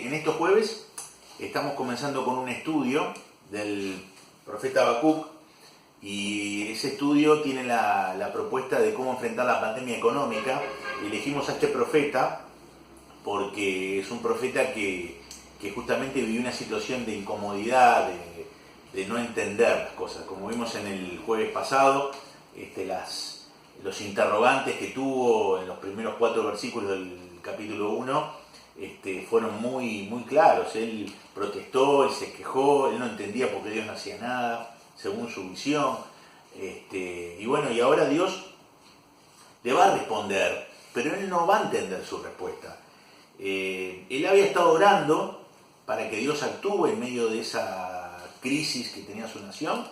en estos jueves estamos comenzando con un estudio del profeta Habacuc, y ese estudio tiene la propuesta de cómo enfrentar la pandemia económica. Elegimos a este profeta porque es un profeta que justamente vivió una situación de incomodidad, de no entender las cosas. Como vimos en el jueves pasado, los interrogantes que tuvo en los primeros 4 versículos del capítulo 1 fueron muy claros. Él protestó, él se quejó, él no entendía por qué Dios no hacía nada según su visión. Y bueno, y ahora Dios le va a responder, pero él no va a entender su respuesta. Él había estado orando para que Dios actúe en medio de esa crisis que tenía su nación,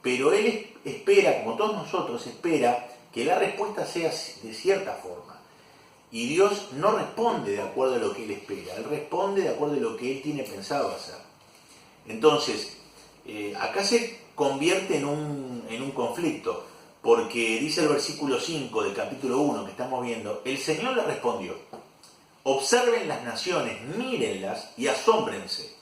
pero él espera, como todos nosotros, espera que la respuesta sea de cierta forma. Y Dios no responde de acuerdo a lo que él espera, él responde de acuerdo a lo que él tiene pensado hacer. Entonces, acá se convierte en un conflicto, porque dice el versículo 5 del capítulo 1 que estamos viendo: el Señor le respondió: observen las naciones, mírenlas y asómbrense,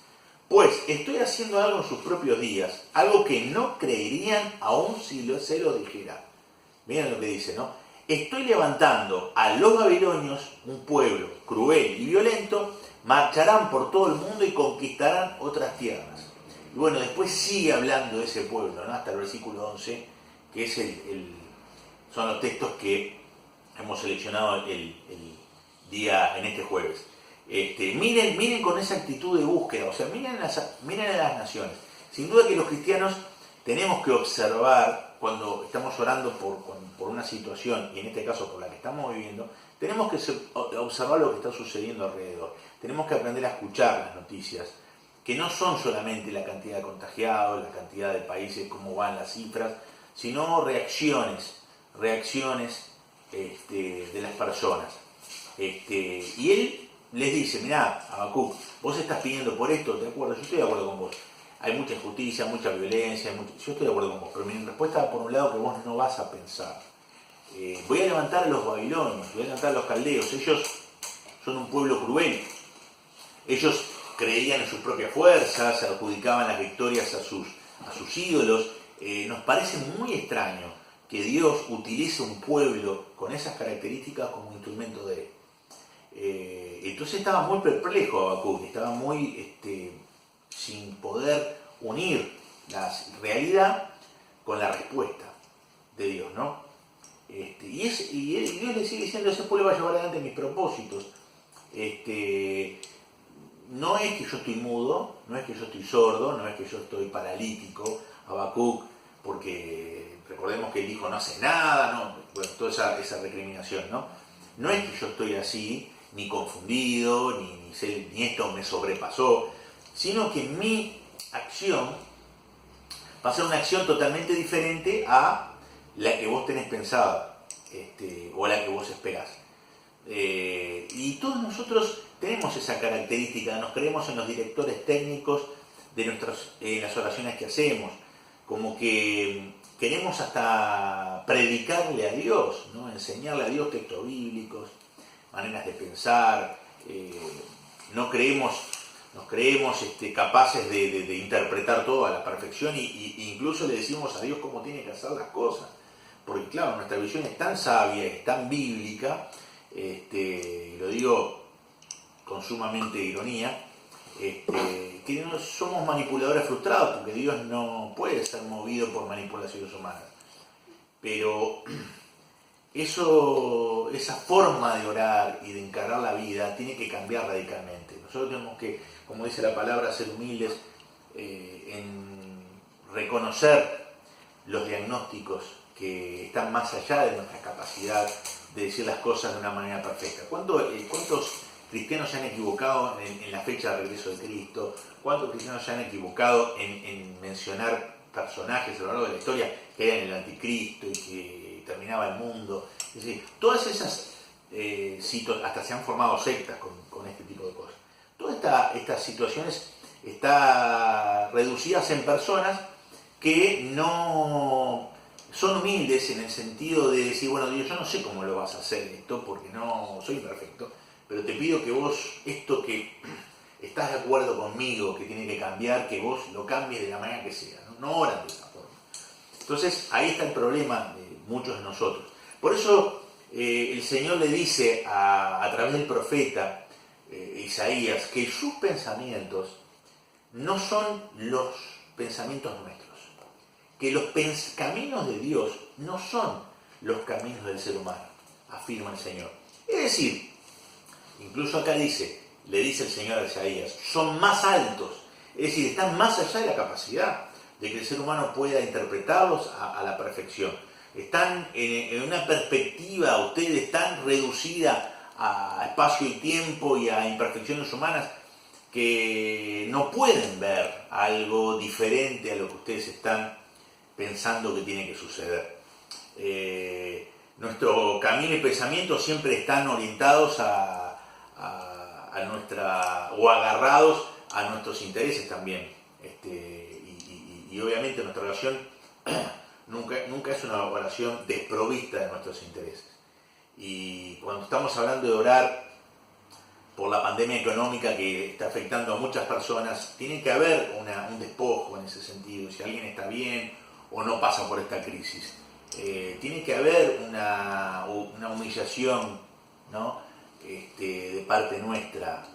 pues estoy haciendo algo en sus propios días, algo que no creerían aun si se lo dijera. Miren lo que dice, ¿no? Estoy levantando a los babilonios, un pueblo cruel y violento, marcharán por todo el mundo y conquistarán otras tierras. Y bueno, después sigue hablando de ese pueblo, ¿no? Hasta el versículo 11, que es son los textos que hemos seleccionado el día en este jueves. Miren con esa actitud de búsqueda, o sea, miren a las naciones. Sin duda que los cristianos tenemos que observar, cuando estamos orando por una situación, y en este caso por la que estamos viviendo, tenemos que observar lo que está sucediendo alrededor. Tenemos que aprender a escuchar las noticias, que no son solamente la cantidad de contagiados, la cantidad de países, cómo van las cifras, sino reacciones de las personas. Y él les dice: mirá, Habacuc, vos estás pidiendo por esto, ¿de acuerdo? Yo estoy de acuerdo con vos. Hay mucha injusticia, mucha violencia, yo estoy de acuerdo con vos, pero mi respuesta va por un lado que vos no vas a pensar. Voy a levantar a los babilonios, voy a levantar a los caldeos. Ellos son un pueblo cruel. Ellos creían en sus propias fuerzas, se adjudicaban las victorias a sus ídolos. Nos parece muy extraño que Dios utilice un pueblo con esas características como instrumento de él. Entonces estaba muy perplejo Habacuc, estaba muy sin poder unir la realidad con la respuesta de Dios, ¿no? Y Dios le sigue diciendo: ese pueblo va a llevar adelante mis propósitos. No es que yo estoy mudo, no es que yo estoy sordo, no es que yo estoy paralítico, Habacuc, porque recordemos que el hijo no hace nada, ¿no? Bueno, toda esa recriminación, ¿no? No es que yo estoy así, ni confundido, ni esto me sobrepasó, sino que mi acción va a ser una acción totalmente diferente a la que vos tenés pensada, o a la que vos esperás. Y todos nosotros tenemos esa característica, nos creemos en los directores técnicos de las oraciones que hacemos, como que queremos hasta predicarle a Dios, ¿no? Enseñarle a Dios textos bíblicos, maneras de pensar. Nos creemos capaces de interpretar todo a la perfección, y incluso le decimos a Dios cómo tiene que hacer las cosas, porque claro, nuestra visión es tan sabia, es tan bíblica, lo digo con sumamente ironía, que no somos manipuladores frustrados, porque Dios no puede ser movido por manipulaciones humanas. Pero esa forma de orar y de encarar la vida tiene que cambiar radicalmente. Nosotros tenemos que, como dice la palabra, ser humildes en reconocer los diagnósticos que están más allá de nuestra capacidad de decir las cosas de una manera perfecta. ¿Cuántos cristianos se han equivocado en la fecha de regreso de Cristo? ¿Cuántos cristianos se han equivocado en mencionar personajes a lo largo de la historia que eran el anticristo y que terminaba el mundo? Es decir, todas esas situaciones, hasta se han formado sectas con este tipo de cosas. Todas estas situaciones están reducidas en personas que no son humildes en el sentido de decir: bueno, Dios, yo no sé cómo lo vas a hacer esto porque no soy perfecto, pero te pido que vos, esto que estás de acuerdo conmigo que tiene que cambiar, que vos lo cambies de la manera que sea, no oran de esa forma. Entonces ahí está el problema de muchos de nosotros. Por eso el Señor le dice a través del profeta Isaías que sus pensamientos no son los pensamientos nuestros, que los caminos de Dios no son los caminos del ser humano, afirma el Señor. Es decir, incluso acá le dice el Señor a Isaías, son más altos, es decir, están más allá de la capacidad de que el ser humano pueda interpretarlos a la perfección. Están en una perspectiva, ustedes tan reducida a espacio y tiempo y a imperfecciones humanas que no pueden ver algo diferente a lo que ustedes están pensando que tiene que suceder. Nuestro camino y pensamiento siempre están orientados a nuestra, o agarrados a nuestros intereses también. Y obviamente nuestra oración nunca es una oración desprovista de nuestros intereses. Y cuando estamos hablando de orar por la pandemia económica que está afectando a muchas personas, tiene que haber un despojo en ese sentido, si alguien está bien o no pasa por esta crisis. Tiene que haber una humillación, ¿no? De parte nuestra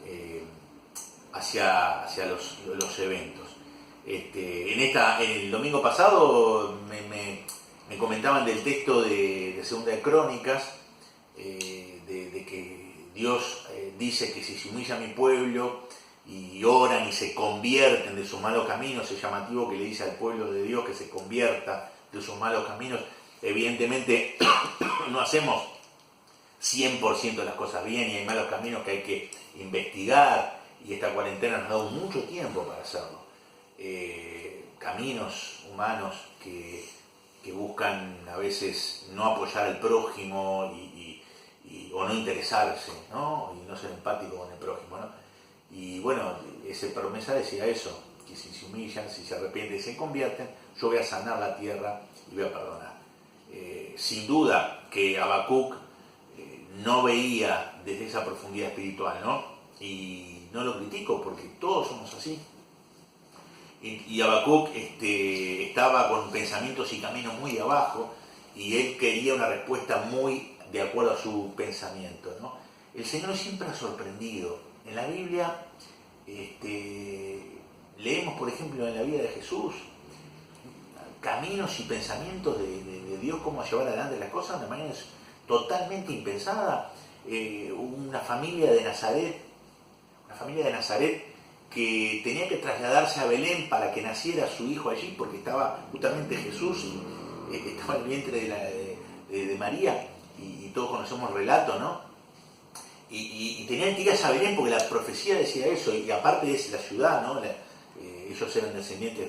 hacia los eventos. El domingo pasado me comentaban del texto de Segunda de Crónicas, de que Dios dice que si se humilla a mi pueblo y oran y se convierten de sus malos caminos, es llamativo que le dice al pueblo de Dios que se convierta de sus malos caminos. Evidentemente no hacemos 100% de las cosas bien y hay malos caminos que hay que investigar, y esta cuarentena nos ha dado mucho tiempo para hacerlo. Caminos humanos que buscan a veces no apoyar al prójimo o no interesarse, ¿no? Y no ser empático con el prójimo, ¿no? Y bueno, esa promesa decía eso, que si se humillan, si se arrepienten y se convierten, yo voy a sanar la tierra y voy a perdonar. Sin duda que Habacuc no veía desde esa profundidad espiritual, ¿no? Y no lo critico porque todos somos así. Y Habacuc estaba con pensamientos y caminos muy de abajo, y él quería una respuesta muy de acuerdo a su pensamiento, ¿no? El Señor siempre ha sorprendido. En la Biblia leemos, por ejemplo, en la vida de Jesús, caminos y pensamientos de Dios, cómo llevar adelante las cosas de una manera totalmente impensada. Una familia de Nazaret que tenía que trasladarse a Belén para que naciera su hijo allí, porque estaba justamente Jesús, estaba en el vientre de María, y todos conocemos el relato, ¿no? Y tenían que ir a Belén porque la profecía decía eso, y aparte es la ciudad, ¿no? Ellos eran descendientes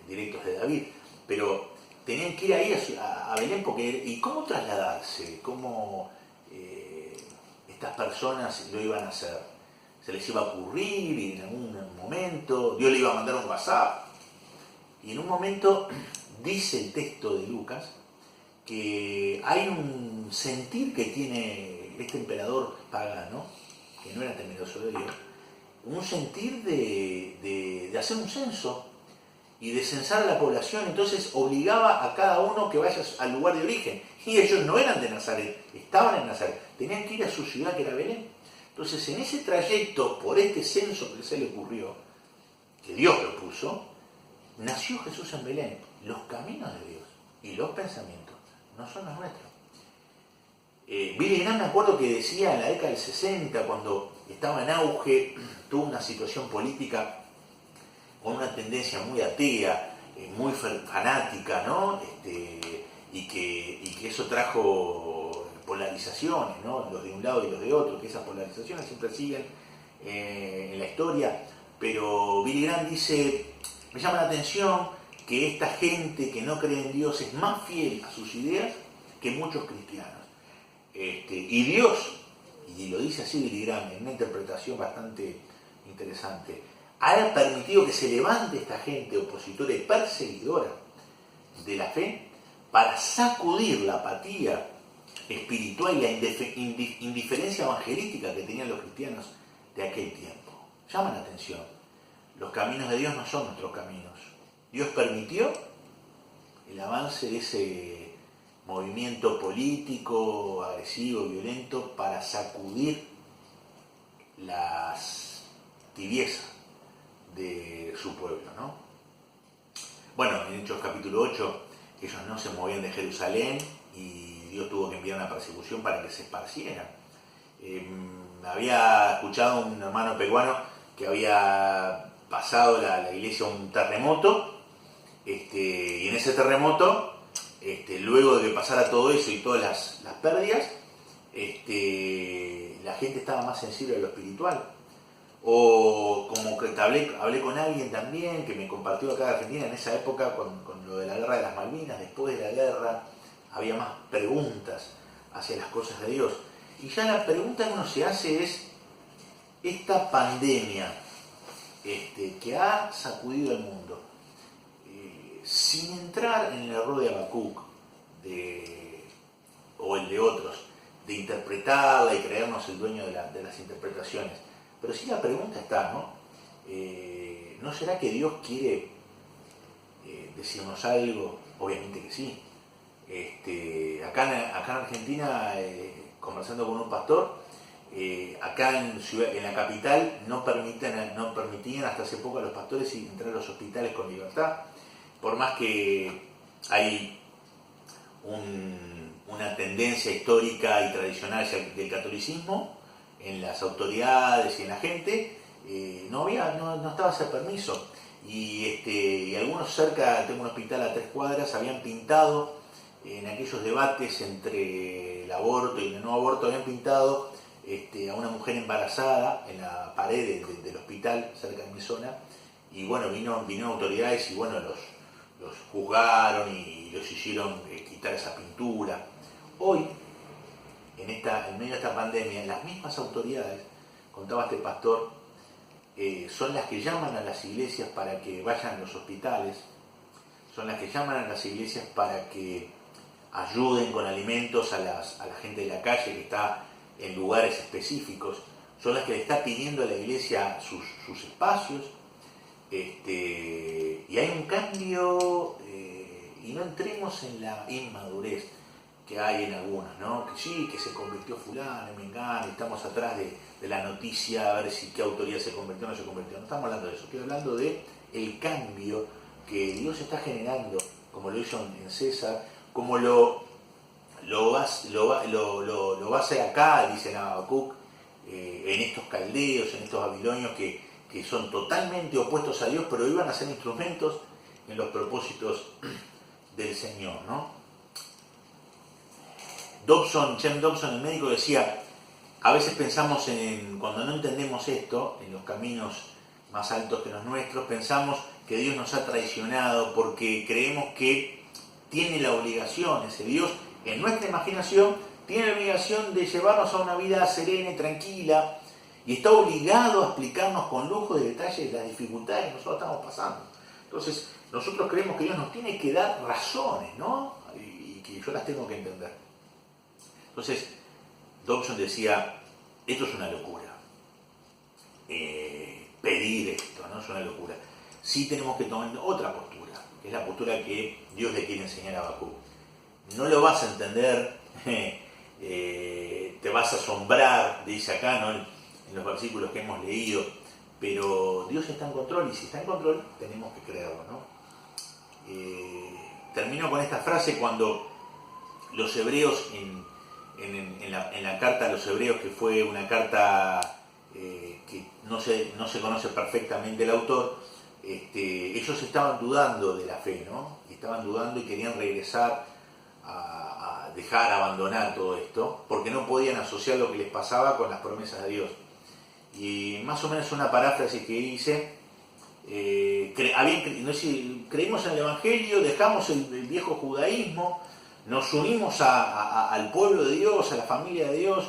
directos de David, pero tenían que ir ahí a Belén porque, ¿y cómo trasladarse? ¿Cómo estas personas lo iban a hacer? Se les iba a ocurrir y en algún momento Dios le iba a mandar un WhatsApp, y en un momento dice el texto de Lucas que hay un sentir que tiene este emperador pagano, que no era temeroso de Dios, un sentir de hacer un censo y de censar a la población. Entonces obligaba a cada uno que vaya al lugar de origen, y ellos no eran de Nazaret, estaban en Nazaret, tenían que ir a su ciudad, que era Belén. Entonces, en ese trayecto, por este censo que se le ocurrió, que Dios lo puso, nació Jesús en Belén. Los caminos de Dios y los pensamientos no son los nuestros. Billy Graham, me acuerdo que decía en la década del 60, cuando estaba en auge, tuvo una situación política con una tendencia muy atea, muy fanática, ¿no? Y que eso trajo polarizaciones, ¿no? Los de un lado y los de otro, que esas polarizaciones siempre siguen en la historia. Pero Billy Graham dice, me llama la atención que esta gente que no cree en Dios es más fiel a sus ideas que muchos cristianos. Y Dios, y lo dice así Billy Graham, en una interpretación bastante interesante, ha permitido que se levante esta gente opositora y perseguidora de la fe para sacudir la apatía espiritual y la indiferencia evangelística que tenían los cristianos de aquel tiempo. llaman la atención. Los caminos de Dios no son nuestros caminos. Dios permitió el avance de ese movimiento político, agresivo, violento, para sacudir las tibiezas de su pueblo, ¿no? Bueno, en Hechos capítulo 8, ellos no se movían de Jerusalén y Dios tuvo que enviar una persecución para que se esparcieran. Había escuchado un hermano peruano que había pasado la iglesia un terremoto, y en ese terremoto, luego de que pasara todo eso y todas las pérdidas, la gente estaba más sensible a lo espiritual. O como que hablé con alguien también que me compartió acá de Argentina en esa época con lo de la guerra de las Malvinas. Después de la guerra había más preguntas hacia las cosas de Dios. Y ya la pregunta que uno se hace es, esta pandemia que ha sacudido el mundo, sin entrar en el error de Habacuc o el de otros, de interpretarla y creernos el dueño de las interpretaciones, pero sí la pregunta está, ¿no? ¿No será que Dios quiere decirnos algo? Obviamente que sí. Acá en Argentina, conversando con un pastor, acá en la capital no permitían hasta hace poco a los pastores entrar a los hospitales con libertad, por más que hay una tendencia histórica y tradicional del catolicismo en las autoridades y en la gente, no estaba ese permiso. Y algunos cerca, tengo un hospital a 3 cuadras, habían pintado en aquellos debates entre el aborto y el no aborto, habían pintado a una mujer embarazada en la pared del hospital cerca de mi zona, y bueno, vino autoridades y bueno, los juzgaron y los hicieron quitar esa pintura. Hoy, en medio de esta pandemia, las mismas autoridades, contaba este pastor, son las que llaman a las iglesias para que vayan a los hospitales, son las que llaman a las iglesias para que ayuden con alimentos a la gente de la calle que está en lugares específicos, son las que le está pidiendo a la iglesia sus espacios, y hay un cambio, y no entremos en la inmadurez que hay en algunos, ¿no? Que sí, que se convirtió fulano, mengano, y estamos atrás de la noticia a ver si qué autoridad se convirtió o no se convirtió. No estamos hablando de eso, estoy hablando de el cambio que Dios está generando, como lo hizo en César, como lo va a hacer acá, dice Habacuc, en estos caldeos, en estos babilonios que son totalmente opuestos a Dios, pero iban a ser instrumentos en los propósitos del Señor, ¿no? James Dobson, el médico, decía, a veces pensamos cuando no entendemos esto, en los caminos más altos que los nuestros, pensamos que Dios nos ha traicionado porque creemos que tiene la obligación, ese Dios, en nuestra imaginación, tiene la obligación de llevarnos a una vida serena y tranquila, y está obligado a explicarnos con lujo de detalles las dificultades que nosotros estamos pasando. Entonces, nosotros creemos que Dios nos tiene que dar razones, ¿no? Y que yo las tengo que entender. Entonces, Dobson decía, esto es una locura. Pedir esto, ¿no? Es una locura. Sí tenemos que tomar otra postura, que es la postura que Dios le quiere enseñar a Habacuc. No lo vas a entender, te vas a asombrar, dice acá, ¿no? En los versículos que hemos leído, pero Dios está en control, y si está en control, tenemos que creerlo, ¿no? Termino con esta frase cuando los hebreos, en la carta a los hebreos, que fue una carta que no se conoce perfectamente el autor, ellos estaban dudando de la fe, ¿no? Estaban dudando y querían regresar a dejar, abandonar todo esto, porque no podían asociar lo que les pasaba con las promesas de Dios. Y más o menos una paráfrasis que hice, creímos en el Evangelio, dejamos el viejo judaísmo, nos unimos al pueblo de Dios, a la familia de Dios,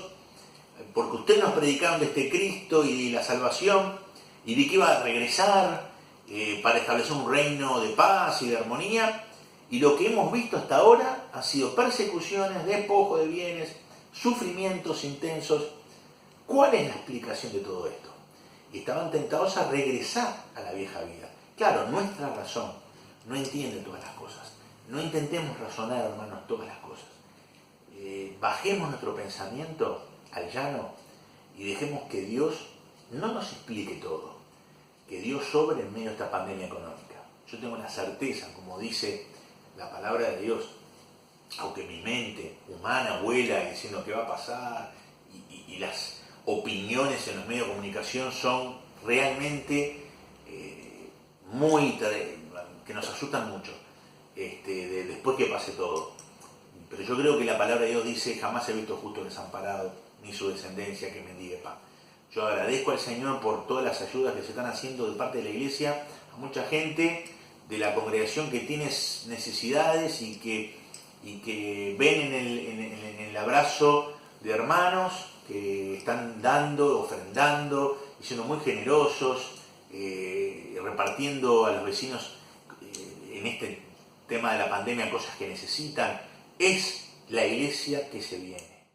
porque ustedes nos predicaron de este Cristo y de la salvación, y de que iba a regresar para establecer un reino de paz y de armonía, y lo que hemos visto hasta ahora han sido persecuciones, despojo de bienes, sufrimientos intensos. ¿Cuál es la explicación de todo esto? y estaban tentados a regresar a la vieja vida. Claro, nuestra razón no entiende todas las cosas. No intentemos razonar, hermanos, todas las cosas. Bajemos nuestro pensamiento al llano y dejemos que Dios no nos explique todo, que Dios sobre en medio de esta pandemia económica. Yo tengo la certeza, como dice la palabra de Dios, aunque mi mente humana vuela diciendo qué va a pasar y las opiniones en los medios de comunicación son realmente que nos asustan mucho después que pase todo. Pero yo creo que la palabra de Dios dice: jamás he visto justo desamparado, ni su descendencia que mendigue pan. Yo agradezco al Señor por todas las ayudas que se están haciendo de parte de la iglesia a mucha gente de la congregación que tiene necesidades y que ven en el abrazo de hermanos que están dando, ofrendando y siendo muy generosos, repartiendo a los vecinos en este tema de la pandemia cosas que necesitan. Es la iglesia que se viene.